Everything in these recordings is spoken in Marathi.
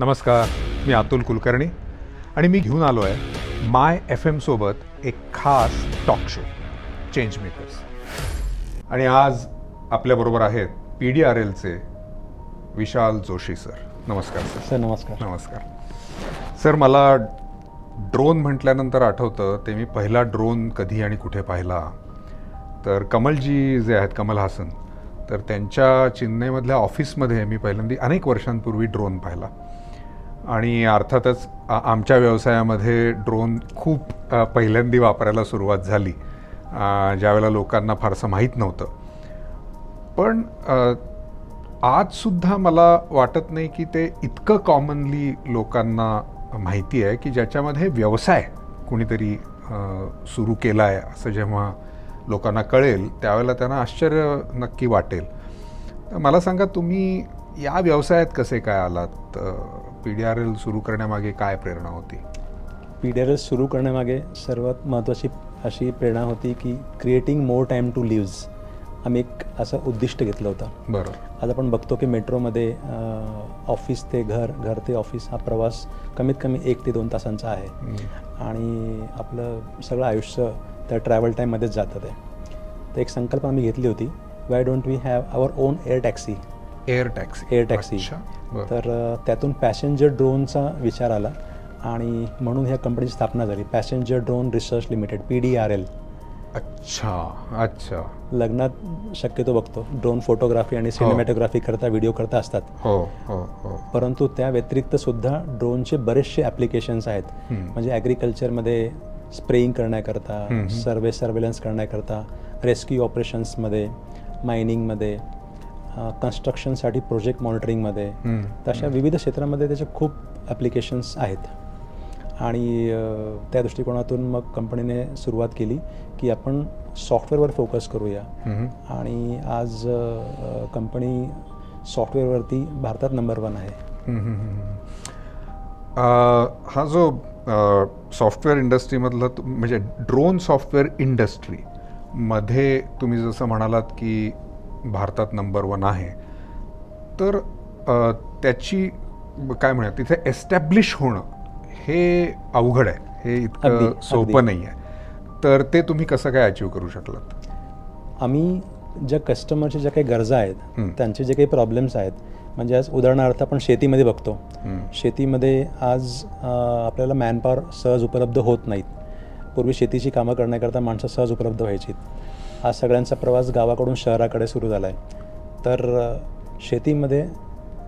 नमस्कार, मी अतुल कुलकर्णी आणि मी घेऊन आलो आहे माय FM सोबत एक खास टॉक शो चेंज मेकर्स. आणि आज आपल्याबरोबर आहेत PDRLचे विशाल जोशी सर. नमस्कार सर. नमस्कार. नमस्कार सर. मला ड्रोन म्हटल्यानंतर आठवतं ते मी पहिला ड्रोन कधी आणि कुठे पाहिला तर कमलजी जे आहेत, कमल हासन, तर त्यांच्या चेन्नईमधल्या ऑफिसमध्ये मी पहिल्यांदा अनेक वर्षांपूर्वी ड्रोन पाहिला. आणि अर्थातच आमच्या व्यवसायामध्ये ड्रोन खूप पहिल्यांदा वापरायला सुरुवात झाली ज्यावेळेला लोकांना फारसं माहीत नव्हतं. पण आजसुद्धा मला वाटत नाही की ते इतकं कॉमनली लोकांना माहिती आहे की ज्याच्यामध्ये व्यवसाय कुणीतरी सुरू केला आहे असं जेव्हा लोकांना कळेल त्यावेळेला त्यांना आश्चर्य नक्की वाटेल. मला सांगा, तुम्ही या व्यवसायात कसे काय आलात? PDRL सुरू करण्यामागे काय प्रेरणा होती? PDRL सुरू करण्यामागे सर्वात महत्त्वाची अशी प्रेरणा होती की creating more time to lives. आम्ही एक असं उद्दिष्ट घेतलं होतं. बरं. आज आपण बघतो की मेट्रोमध्ये ऑफिस ते घर, घर ते ऑफिस हा प्रवास कमीत कमी 1 ते 2 तासांचा आहे. आणि आपलं सगळं आयुष्य त्या ट्रॅव्हल टाईममध्येच जातं ते. तर एक संकल्पना आम्ही घेतली होती, why don't we have our own air taxi. Air taxi. तर त्यातून पॅसेंजर ड्रोनचा विचार आला आणि म्हणून ह्या कंपनीची स्थापना झाली, passenger drone research limited, PDRL. अच्छा. लग्नात शक्यतो बघतो ड्रोन फोटोग्राफी आणि सिनेमॅटोग्राफी करता, व्हिडिओ करता असतात. हो. परंतु त्या व्यतिरिक्त सुद्धा ड्रोनचे बरेचसे ॲप्लिकेशन्स आहेत. म्हणजे ॲग्रिकल्चरमध्ये स्प्रेइंग करण्याकरता, सर्वेलन्स करण्याकरता, रेस्क्यू ऑपरेशन्समध्ये, मायनिंगमध्ये, कन्स्ट्रक्शनसाठी प्रोजेक्ट मॉनिटरिंगमध्ये, तशा विविध क्षेत्रामध्ये त्याचे खूप ॲप्लिकेशन्स आहेत. आणि त्या दृष्टिकोनातून मग कंपनीने सुरुवात केली की आपण सॉफ्टवेअरवर फोकस करूया. आणि आज कंपनी सॉफ्टवेअरवरती भारतात नंबर 1 आहे. हा जो सॉफ्टवेअर इंडस्ट्रीमधला म्हणजे ड्रोन सॉफ्टवेअर इंडस्ट्रीमध्ये तुम्ही जसं म्हणालात की भारतात नंबर 1 आहे, तर त्याची काय म्हणूया तिथे एस्टॅब्लिश होणं हे अवघड आहे, हे इतकं सोपं नाही आहे. तर ते तुम्ही कसं काय अचीव करू शकलात? आम्ही ज्या कस्टमरच्या ज्या काही गरजा आहेत, त्यांचे जे काही प्रॉब्लेम्स आहेत, म्हणजे आज उदाहरणार्थ आपण शेतीमध्ये बघतो, शेतीमध्ये आज आपल्याला मॅनपॉवर सहज उपलब्ध होत नाहीत. पूर्वी शेतीची कामं करण्याकरता माणसं सहज उपलब्ध व्हायची. आज सगळ्यांचा प्रवास गावाकडून शहराकडे सुरू झाला आहे. तर शेतीमध्ये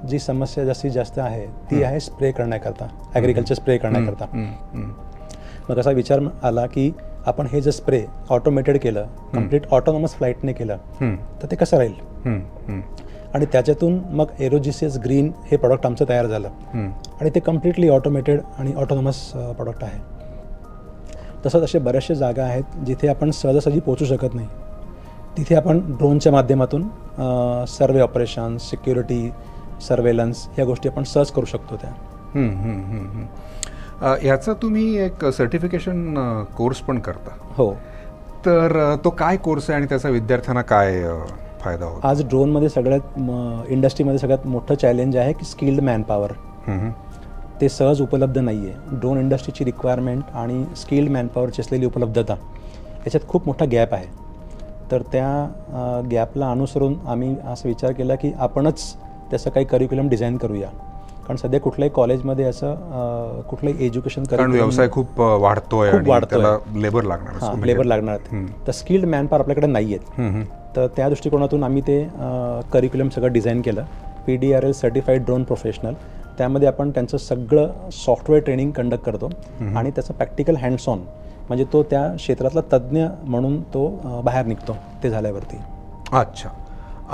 जी समस्या जास्तीत जास्त आहे ती आहे स्प्रे करण्याकरता, ॲग्रिकल्चर स्प्रे करण्याकरता. मग असा विचार आला की आपण हे जर स्प्रे ऑटोमेटेड केलं, कम्प्लीट ऑटोनॉमस फ्लाईटने केलं तर ते कसं राहील. आणि त्याच्यातून मग एरोजिसियस ग्रीन हे प्रॉडक्ट आमचं तयार झालं. आणि ते कम्प्लिटली ऑटोमेटेड आणि ऑटोनॉमस प्रॉडक्ट आहे. तसंच असे बऱ्याचशा जागा आहेत जिथे आपण सहजासहजी पोहोचू शकत नाही. तिथे आपण ड्रोनच्या माध्यमातून सर्वे ऑपरेशन, सिक्युरिटी, सर्वेलन्स ह्या गोष्टी आपण सहज करू शकतो त्या. ह्याचा तुम्ही एक सर्टिफिकेशन कोर्स पण करता? हो. तर तो काय कोर्स आहे आणि त्याचा विद्यार्थ्यांना काय फायदा होतो? आज ड्रोनमध्ये सगळ्यात इंडस्ट्रीमध्ये सगळ्यात मोठं चॅलेंज आहे की स्किल्ड मॅनपॉवर. ते सहज उपलब्ध नाही आहे. ड्रोन इंडस्ट्रीची रिक्वायरमेंट आणि स्किल्ड मॅनपॉवरची असलेली उपलब्धता याच्यात खूप मोठा गॅप आहे. तर त्या गॅपला अनुसरून आम्ही असा विचार केला की आपणच त्याचं काही करिक्युलम डिझाईन करूया. कारण सध्या कुठल्याही कॉलेजमध्ये असं कुठलंही एज्युकेशन कारण व्यवसाय खूप वाढतोय, लेबर लागणार. तर स्किल्ड मॅनपॉवर आपल्याकडे नाही आहेत. तर त्या दृष्टिकोनातून आम्ही ते करिक्युलम सगळं डिझाईन केलं, PDRL सर्टिफाईड ड्रोन प्रोफेशनल. त्यामध्ये आपण त्यांचं सगळं सॉफ्टवेअर ट्रेनिंग कंडक्ट करतो आणि त्याचं प्रॅक्टिकल हँड्स ऑन, म्हणजे तो त्या क्षेत्रातला तज्ज्ञ म्हणून तो बाहेर निघतो ते झाल्यावरती. अच्छा.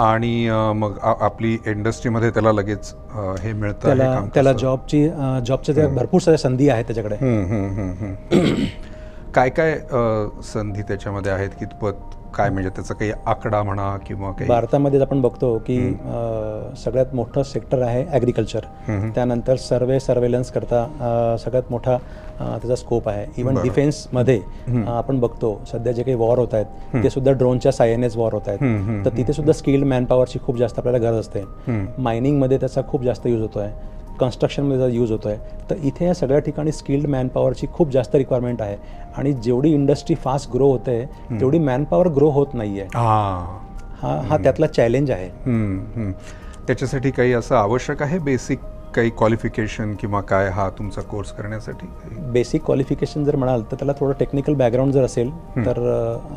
आणि मग आपली इंडस्ट्रीमध्ये त्याला लगेच हे मिळतं, त्याला जॉबच्या त्या भरपूर साऱ्या संधी आहेत त्याच्याकडे. काय काय संधी त्याच्यामध्ये आहेत? कितपत काय, म्हणजे त्याचा काही आकडा म्हणा किंवा काही? भारतामध्ये आपण बघतो की सगळ्यात मोठं सेक्टर आहे ॲग्रिकल्चर. त्यानंतर सर्वेलन्स करता सगळ्यात मोठा त्याचा स्कोप आहे. इव्हन डिफेन्समध्ये आपण बघतो सध्या जे काही वॉर होत आहेत ते सुद्धा ड्रोनच्या साह्यानेच वॉर होत आहेत. तर तिथे सुद्धा स्किल्ड मॅनपॉवरची खूप जास्त आपल्याला गरज असते. मायनिंगमध्ये त्याचा खूप जास्त यूज होतो आहे. कन्स्ट्रक्शनमध्ये जर यूज होतो आहे, तर इथे या सगळ्या ठिकाणी स्किल्ड मॅनपॉवरची खूप जास्त रिक्वायरमेंट आहे. आणि जेवढी इंडस्ट्री फास्ट ग्रो होते तेवढी मॅनपॉवर ग्रो होत नाही आहे. हा त्यातला चॅलेंज आहे. त्याच्यासाठी काही असं आवश्यक आहे बेसिक काही क्वालिफिकेशन किंवा काय हा तुमचा कोर्स करण्यासाठी? बेसिक क्वालिफिकेशन जर म्हणाल तर त्याला थोडं टेक्निकल बॅकग्राऊंड जर असेल तर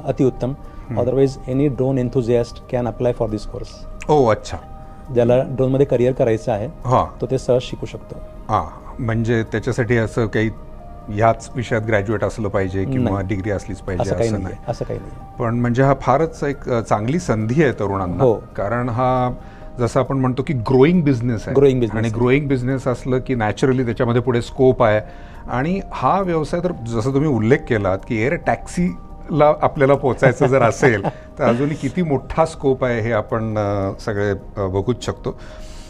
अतिउत्तम. Otherwise any drone enthusiast can apply for this course. अच्छा. ज्याला ड्रोनमध्ये करिअर करायचं आहे तो ते सहज शिकू शकतो. म्हणजे त्याच्यासाठी असं काही ह्याच विषयात ग्रॅज्युएट असलं पाहिजे किंवा डिग्री असलीच पाहिजे असं काही नाही. पण म्हणजे हा फारच एक चांगली संधी आहे तरुणांना. कारण हा जसं आपण म्हणतो की ग्रोईंग बिझनेस आहे. आणि ग्रोईंग बिझनेस असलं की नॅचरली त्याच्यामध्ये पुढे स्कोप आहे. आणि हा व्यवसाय तर जसं तुम्ही उल्लेख केलात की एअर टॅक्सीला आपल्याला पोचायचं जर असेल तर अजूनही किती मोठा स्कोप आहे हे आपण सगळे बघूच शकतो.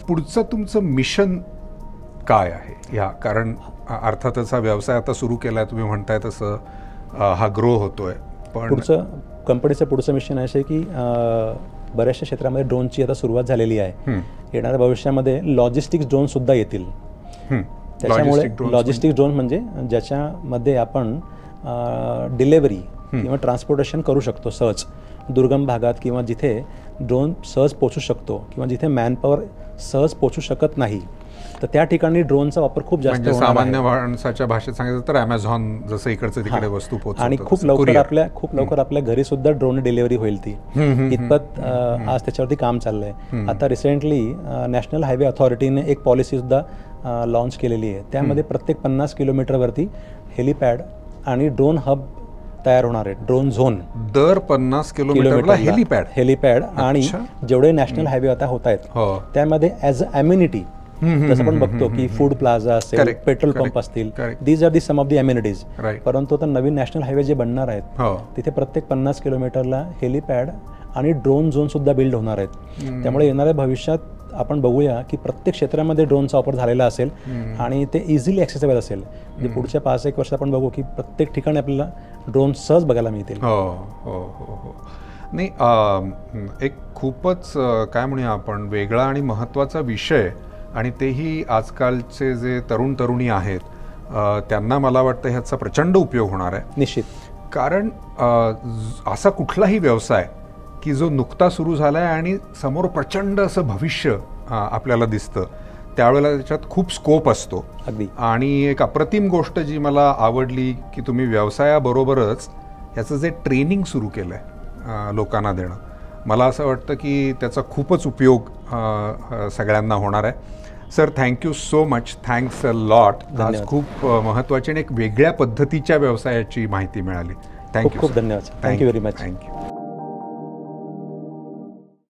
पुढचं तुमचं मिशन काय आहे ह्या? कारण अर्थातच हा व्यवसाय आता सुरू केला आहे, तुम्ही म्हणताय तसं हा ग्रो होतोय. पण कंपनीचं पुढचं मिशन असे की बऱ्याचशा क्षेत्रामध्ये ड्रोनची आता सुरुवात झालेली आहे. येणाऱ्या भविष्यामध्ये लॉजिस्टिक्स ड्रोन सुद्धा येतील. त्याच्यामुळे लॉजिस्टिक्स ड्रोन म्हणजे ज्याच्यामध्ये आपण डिलेव्हरी किंवा ट्रान्सपोर्टेशन करू शकतो सहज दुर्गम भागात, किंवा जिथे ड्रोन सहज पोचू शकतो किंवा जिथे मॅनपॉवर सहज पोचू शकत नाही, तर त्या ठिकाणी ड्रोनचा वापर खूप जास्त म्हणजे सामान्य माणसाच्या भाषेत सांगायचं तर अमेझॉन जसं इकडचं तिकडे वस्तू पोहोचवतं. आणि खूप लवकर आपल्या घरी सुद्धा ड्रोन डिलिव्हरी होईल. ती इतपत आज त्याच्यावरती काम चाललंय. आता रिसेंटली नॅशनल हायवे अथॉरिटीने एक पॉलिसी सुद्धा लॉन्च केलेली आहे. त्यामध्ये प्रत्येक 50 किलोमीटरवरती हेलिपॅड आणि ड्रोन हब तयार होणार आहे. ड्रोन झोन दर 50 किलोमीटरला हेलिपॅड आणि जेवढे नॅशनल हायवे आता होत आहेत त्यामध्ये ॲज अ अम्युनिटी, जसं आपण बघतो की फूड प्लाझा असेल, पेट्रोल पंप असतील, these are the some of the amenities. परंतु आता नवीन नॅशनल हायवे जे बनणार आहेत तिथे प्रत्येक 50 किलोमीटरला हेलिपॅड आणि ड्रोन झोन सुद्धा बिल्ड होणार आहेत. त्यामुळे येणाऱ्या भविष्यात आपण बघूया की प्रत्येक क्षेत्रामध्ये ड्रोनचा वापर झालेला असेल आणि ते इझिली ॲक्सेसेबल असेल. म्हणजे पुढच्या 5-1 वर्षात आपण बघू की प्रत्येक ठिकाणी आपल्याला ड्रोन सहज बघायला मिळतील. नाही, एक खूपच काय म्हणूया आपण वेगळा आणि महत्त्वाचा विषय, आणि तेही आजकालचे जे तरुणी आहेत त्यांना मला वाटतं ह्याचा प्रचंड उपयोग होणार आहे. निश्चित. कारण असा कुठलाही व्यवसाय की जो नुकता सुरू झाला आहे आणि समोर प्रचंड असं भविष्य आपल्याला दिसतं, त्यावेळेला त्याच्यात खूप स्कोप असतो. अगदी. आणि एक अप्रतिम गोष्ट जी मला आवडली की तुम्ही व्यवसायाबरोबरच याचं जे ट्रेनिंग सुरू केलं आहे लोकांना देणं, मला असं वाटतं की त्याचा खूपच उपयोग सगळ्यांना होणार आहे. Sir, thank you so much. Thanks a lot. आज खूप महत्त्वाची आणि एक वेगळ्या पद्धतीच्या व्यवसायाची माहिती मिळाली. थँक्यू. खूप धन्यवाद. Thank you very much. थँक्यू.